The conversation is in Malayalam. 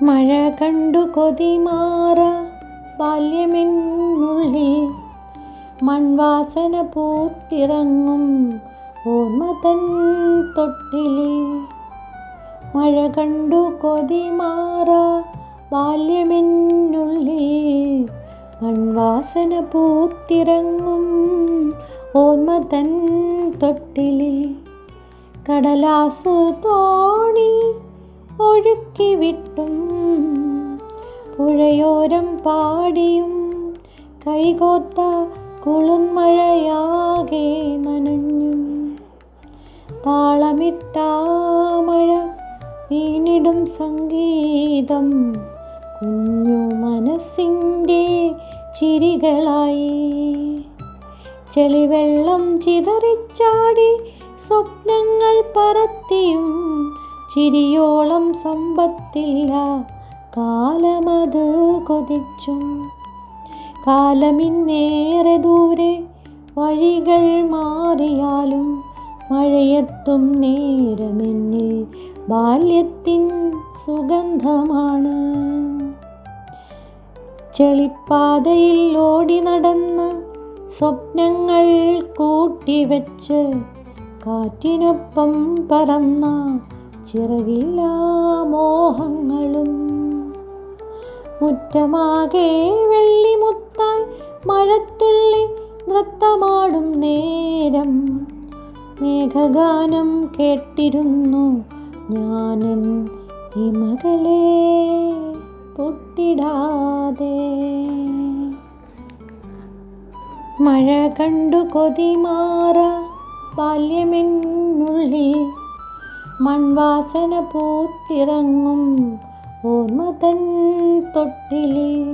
മഴ കണ്ടു കൊതിമാറ ബാല്യമെന്നുള്ളിൽ മൺവാസന പൂത്തിറങ്ങും ഓർമ്മതൻ തൊട്ടിലിൽ. മഴ കണ്ടു കൊതിമാറ ബാല്യമെന്നുള്ളിൽ മൺവാസന പൂത്തിറങ്ങും ഓർമ്മതൻ തൊട്ടിലിൽ. കടലാസു തോണി ഒഴുക്കി വിട്ടും പുഴയോരം പാടിയും കൈകോർത്ത കുളിർമഴയാകെ നനഞ്ഞും താളമിട്ട മഴ വീണിടും സംഗീതം കുഞ്ഞു മനസ്സിൻ്റെ ചിരികളായി. ചെളിവെള്ളം ചിതറിച്ചാടി സ്വപ്നങ്ങൾ പറത്തിയും ചിരിയോളം സമ്പത്തില്ല കാലമത് കൊതിച്ചും. കാലമിന്നേറെ ദൂരെ വഴികൾ മാറിയാലും മഴയെത്തും നേരമെന്നിൽ ബാല്യത്തിൻ സുഗന്ധമാണ്. ചെളിപ്പാതയിൽ ഓടി നടന്ന് സ്വപ്നങ്ങൾ കൂട്ടിവെച്ച് കാറ്റിനൊപ്പം പറന്ന ചിറകില്ലാ മോഹങ്ങളും. മുറ്റമാകെ വെള്ളിമുത്തായി മഴത്തുള്ളി നൃത്തമാടും നേരം മേഘഗാനം കേട്ടിരുന്നു ഞാനൻ ഹിമകളെ പൊട്ടിടാതെ. മഴ കണ്ടു കൊതിമാറ ബാല്യമെന്നുള്ളിൽ മൺവാസന പൂത്തിറങ്ങും ഓർമ്മതൻ തൊട്ടിലിൽ.